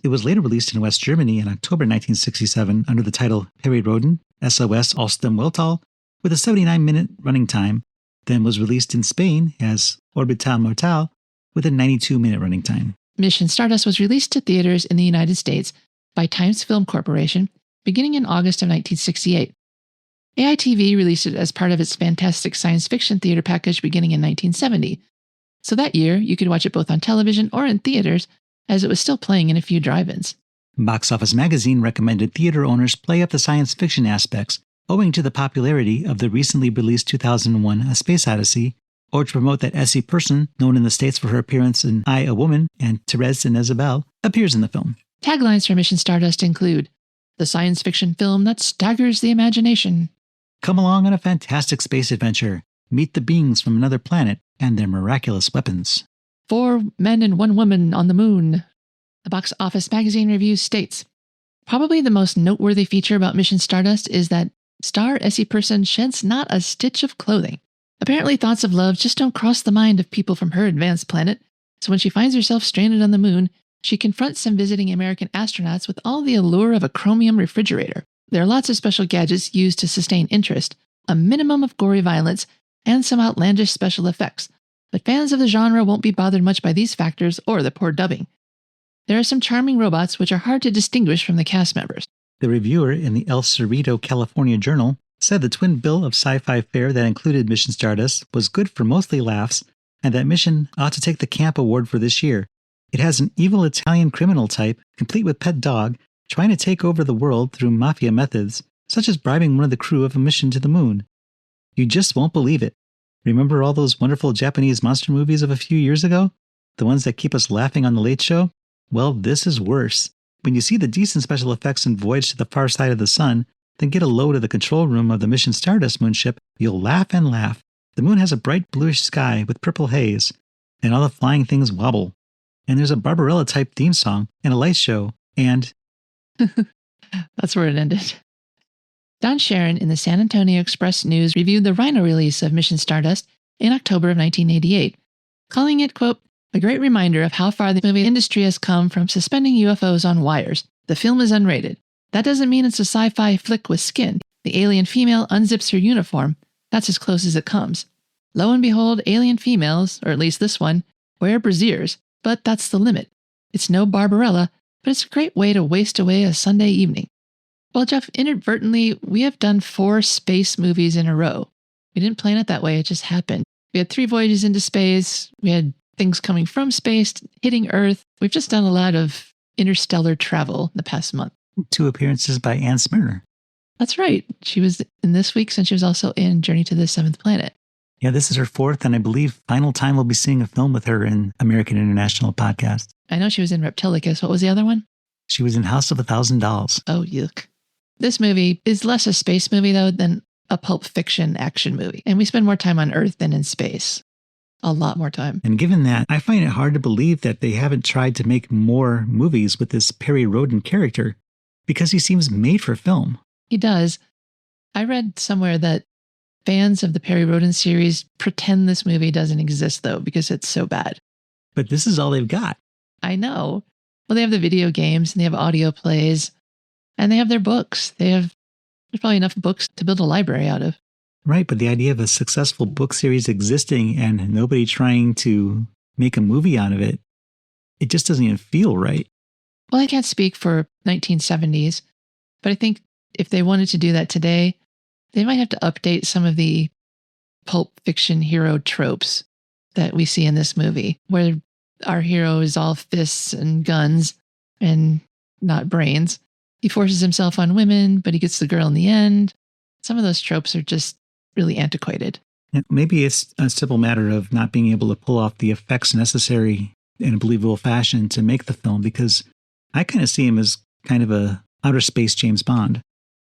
It was later released in West Germany in October 1967 under the title Perry Rhodan, SOS aus dem Weltall, with a 79-minute running time, then was released in Spain as Orbital Mortal, with a 92-minute running time. Mission Stardust was released to theaters in the United States by Times Film Corporation beginning in August of 1968. AITV released it as part of its Fantastic Science Fiction Theater package beginning in 1970. So that year, you could watch it both on television or in theaters, as it was still playing in a few drive-ins. Box Office Magazine recommended theater owners play up the science fiction aspects owing to the popularity of the recently released 2001 A Space Odyssey, or to promote that Essy Persson, known in the States for her appearance in I, a Woman, and Therese and Isabel, appears in the film. Taglines for Mission Stardust include, the science fiction film that staggers the imagination. Come along on a fantastic space adventure. Meet the beings from another planet and their miraculous weapons. 4 men and 1 woman on the moon. The Box Office Magazine review states, probably the most noteworthy feature about Mission Stardust is that star Essy Persson sheds not a stitch of clothing. Apparently thoughts of love just don't cross the mind of people from her advanced planet, so when she finds herself stranded on the moon, she confronts some visiting American astronauts with all the allure of a chromium refrigerator. There are lots of special gadgets used to sustain interest, a minimum of gory violence, and some outlandish special effects, but fans of the genre won't be bothered much by these factors or the poor dubbing. There are some charming robots which are hard to distinguish from the cast members. The reviewer in the El Cerrito, California Journal said the twin bill of sci-fi fare that included Mission Stardust was good for mostly laughs, and that Mission ought to take the Camp Award for this year. It has an evil Italian criminal type, complete with pet dog, trying to take over the world through mafia methods, such as bribing one of the crew of a mission to the moon. You just won't believe it. Remember all those wonderful Japanese monster movies of a few years ago? The ones that keep us laughing on The Late Show? Well, this is worse. When you see the decent special effects in Voyage to the Far Side of the Sun, then get a load of the control room of the Mission Stardust moonship, you'll laugh and laugh. The moon has a bright bluish sky with purple haze, and all the flying things wobble. And there's a Barbarella-type theme song and a light show, and... That's where it ended. Don Sharon in the San Antonio Express-News reviewed the Rhino release of Mission Stardust in October of 1988, calling it, quote, a great reminder of how far the movie industry has come from suspending UFOs on wires. The film is unrated. That doesn't mean it's a sci-fi flick with skin. The alien female unzips her uniform. That's as close as it comes. Lo and behold, alien females, or at least this one, wear brassieres, but that's the limit. It's no Barbarella, but it's a great way to waste away a Sunday evening. Well, Jeff, inadvertently, we have done 4 space movies in a row. We didn't plan it that way, it just happened. We had 3 voyages into space, we had things coming from space, hitting Earth. We've just done a lot of interstellar travel the past month. 2 appearances by Ann Smyrner. That's right. She was in this week's and she was also in Journey to the 7th Planet. Yeah, this is her 4th and I believe final time we'll be seeing a film with her in American International Podcast. I know she was in Reptilicus. What was the other one? She was in House of $1,000. Oh, yuck. This movie is less a space movie, though, than a pulp fiction action movie. And we spend more time on Earth than in space. A lot more time. And given that, I find it hard to believe that they haven't tried to make more movies with this Perry Rhodan character, because he seems made for film. He does. I read somewhere that fans of the Perry Rhodan series pretend this movie doesn't exist, though, because it's so bad. But this is all they've got. I know. Well, they have the video games, and they have audio plays, and they have their books. There's probably enough books to build a library out of. Right, but the idea of a successful book series existing and nobody trying to make a movie out of it, it just doesn't even feel right. Well, I can't speak for 1970s, but I think if they wanted to do that today, they might have to update some of the pulp fiction hero tropes that we see in this movie, where our hero is all fists and guns and not brains. He forces himself on women, but he gets the girl in the end. Some of those tropes are just really antiquated. Maybe it's a simple matter of not being able to pull off the effects necessary in a believable fashion to make the film, because I kind of see him as kind of a outer space James Bond.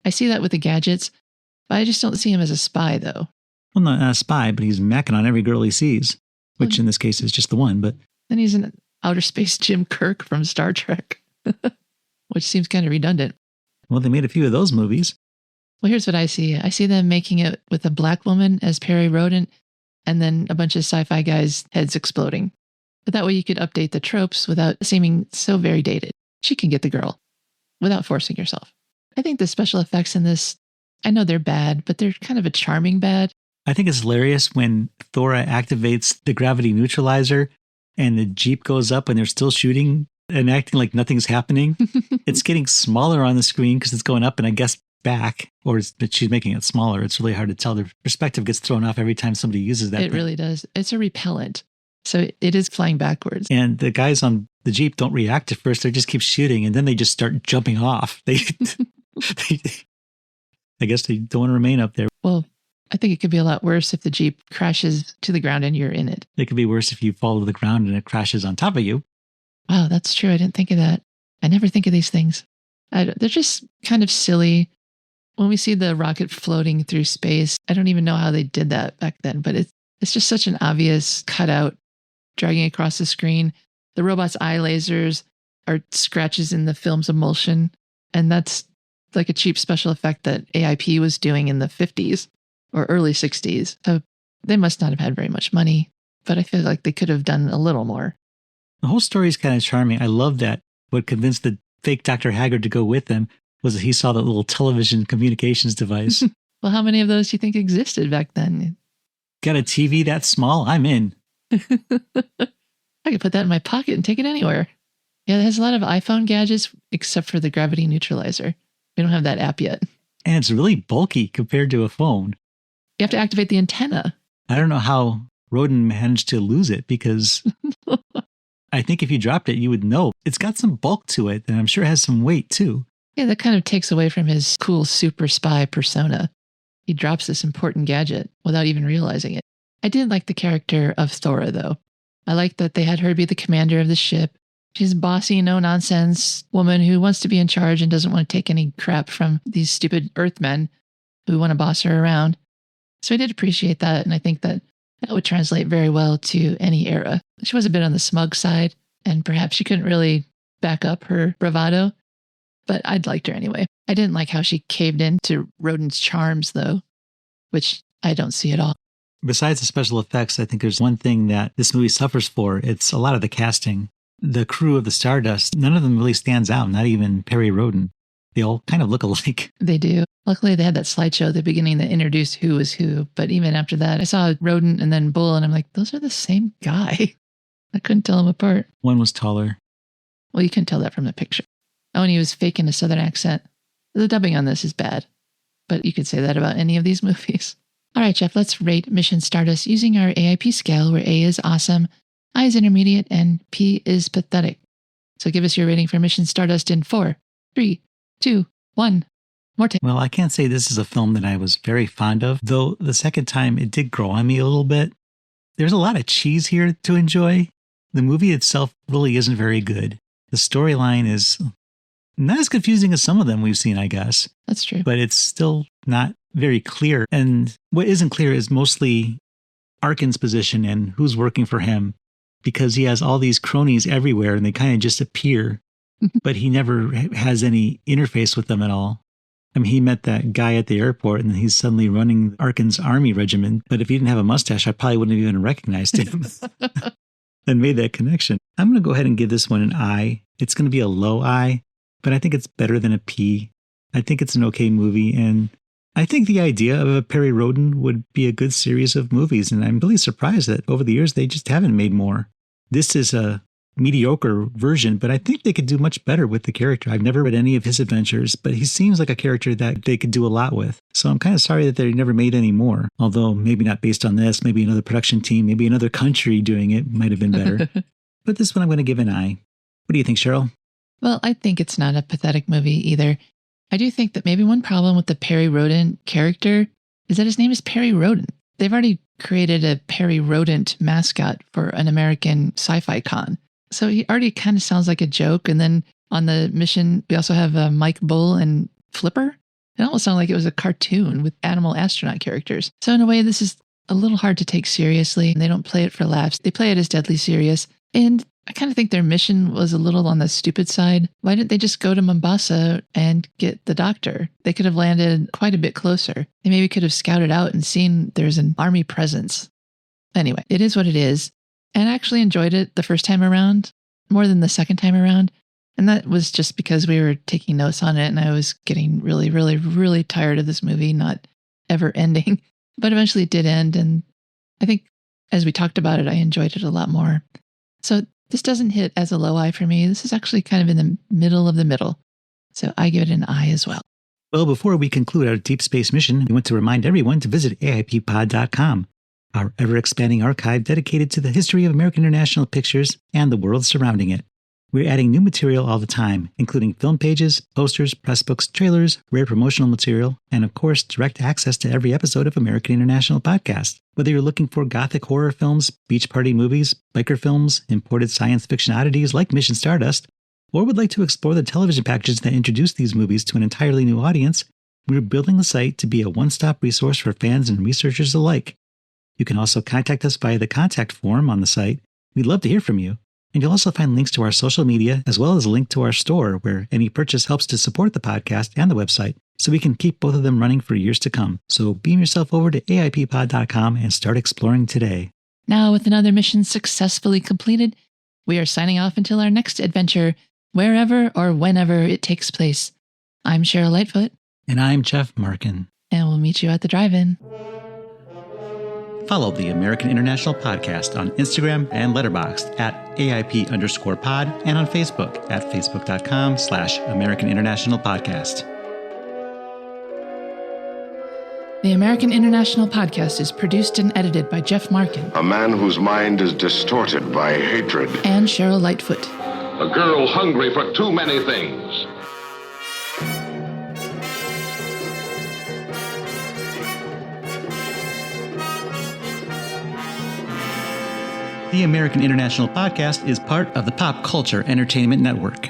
I see that with the gadgets, but I just don't see him as a spy, though. Well, not a spy, but he's macking on every girl he sees, which in this case is just the one. But then he's an outer space Jim Kirk from Star Trek, which seems kind of redundant. Well, they made a few of those movies. Well, here's what I see. I see them making it with a black woman as Perry Rhodan, and then a bunch of sci-fi guys' heads exploding. But that way you could update the tropes without seeming so very dated. She can get the girl without forcing yourself. I think the special effects in this, I know they're bad, but they're kind of a charming bad. I think it's hilarious when Thora activates the gravity neutralizer and the Jeep goes up and they're still shooting and acting like nothing's happening. It's getting smaller on the screen because it's going up and I guess back, or she's making it smaller. It's really hard to tell. The perspective gets thrown off every time somebody uses that. It really does. It's a repellent. So it is flying backwards. And the guys on the Jeep don't react at first. They just keep shooting and then they just start jumping off. I guess they don't want to remain up there. Well, I think it could be a lot worse if the Jeep crashes to the ground and you're in it. It could be worse if you fall to the ground and it crashes on top of you. Wow, that's true. I didn't think of that. I never think of these things. They're just kind of silly. When we see the rocket floating through space, I don't even know how they did that back then, but it's just such an obvious cutout dragging across the screen. The robot's eye lasers are scratches in the film's emulsion, and that's like a cheap special effect that AIP was doing in the 50s or early 60s. So they must not have had very much money, but I feel like they could have done a little more. The whole story is kind of charming. I love that. What convinced the fake Dr. Haggard to go with them was that he saw that little television communications device. Well, how many of those do you think existed back then? Got a TV that small? I'm in. I could put that in my pocket and take it anywhere. Yeah, it has a lot of iPhone gadgets, except for the gravity neutralizer. We don't have that app yet. And it's really bulky compared to a phone. You have to activate the antenna. I don't know how Rhodan managed to lose it, because I think if you dropped it, you would know. It's got some bulk to it, and I'm sure it has some weight too. Yeah, that kind of takes away from his cool super spy persona. He drops this important gadget without even realizing it. I did like the character of Thora, though. I like that they had her be the commander of the ship. She's a bossy, no-nonsense woman who wants to be in charge and doesn't want to take any crap from these stupid Earthmen who want to boss her around. So I did appreciate that, and I think that would translate very well to any era. She was a bit on the smug side, and perhaps she couldn't really back up her bravado, but I'd liked her anyway. I didn't like how she caved in to Rhodan's charms, though, which I don't see at all. Besides the special effects, I think there's one thing that this movie suffers for. It's a lot of the casting. The crew of the Stardust, none of them really stands out, not even Perry Rhodan. They all kind of look alike. They do. Luckily, they had that slideshow at the beginning that introduced who was who. But even after that, I saw Rhodan and then Bull, and I'm like, those are the same guy. I couldn't tell them apart. One was taller. Well, you can tell that from the picture. Oh, and he was faking a southern accent. The dubbing on this is bad. But you could say that about any of these movies. All right, Jeff, let's rate Mission Stardust using our AIP scale, where A is awesome, I is intermediate, and P is pathetic. So give us your rating for Mission Stardust in 4, 3, 2, 1. Morte. Well, I can't say this is a film that I was very fond of, though the second time it did grow on me a little bit. There's a lot of cheese here to enjoy. The movie itself really isn't very good. The storyline is not as confusing as some of them we've seen, I guess. That's true. But it's still not very clear. And what isn't clear is mostly Arkin's position and who's working for him, because he has all these cronies everywhere and they kind of just appear, but he never has any interface with them at all. I mean, he met that guy at the airport and he's suddenly running Arkin's army regiment. But if he didn't have a mustache, I probably wouldn't have even recognized him and made that connection. I'm going to go ahead and give this one an I. It's going to be a low I, but I think it's better than a P. I think it's an okay movie. And I think the idea of a Perry Rhodan would be a good series of movies. And I'm really surprised that over the years, they just haven't made more. This is a mediocre version, but I think they could do much better with the character. I've never read any of his adventures, but he seems like a character that they could do a lot with. So I'm kind of sorry that they never made any more. Although maybe not based on this, maybe another production team, maybe another country doing it might have been better. But this one I'm going to give an I. What do you think, Cheryl? Well, I think it's not a pathetic movie either. I do think that maybe one problem with the Perry Rhodan character is that his name is Perry Rhodan. They've already created a Perry Rhodan mascot for an American sci-fi con. So he already kind of sounds like a joke. And then on the mission, we also have Mike Bull and Flipper. It almost sounded like it was a cartoon with animal astronaut characters. So in a way, this is a little hard to take seriously. They don't play it for laughs. They play it as deadly serious. And I kind of think their mission was a little on the stupid side. Why didn't they just go to Mombasa and get the doctor? They could have landed quite a bit closer. They maybe could have scouted out and seen there's an army presence. Anyway, it is what it is. And I actually enjoyed it the first time around more than the second time around. And that was just because we were taking notes on it and I was getting really, really, really tired of this movie not ever ending. But eventually it did end. And I think as we talked about it, I enjoyed it a lot more. So this doesn't hit as a low I for me. This is actually kind of in the middle of the middle. So I give it an I as well. Well, before we conclude our deep space mission, we want to remind everyone to visit AIPpod.com, our ever-expanding archive dedicated to the history of American International Pictures and the world surrounding it. We're adding new material all the time, including film pages, posters, press books, trailers, rare promotional material, and of course, direct access to every episode of American International Podcast. Whether you're looking for gothic horror films, beach party movies, biker films, imported science fiction oddities like Mission Stardust, or would like to explore the television packages that introduce these movies to an entirely new audience, we're building the site to be a one-stop resource for fans and researchers alike. You can also contact us via the contact form on the site. We'd love to hear from you. And you'll also find links to our social media, as well as a link to our store, where any purchase helps to support the podcast and the website, so we can keep both of them running for years to come. So beam yourself over to AIPpod.com and start exploring today. Now, with another mission successfully completed, we are signing off until our next adventure, wherever or whenever it takes place. I'm Cheryl Lightfoot. And I'm Jeff Markin. And we'll meet you at the drive-in. Follow the American International Podcast on Instagram and Letterboxd at AIP_pod and on Facebook at facebook.com/American International Podcast. The American International Podcast is produced and edited by Jeff Markin. A man whose mind is distorted by hatred. And Cheryl Lightfoot. A girl hungry for too many things. The American International Podcast is part of the Pop Culture Entertainment Network.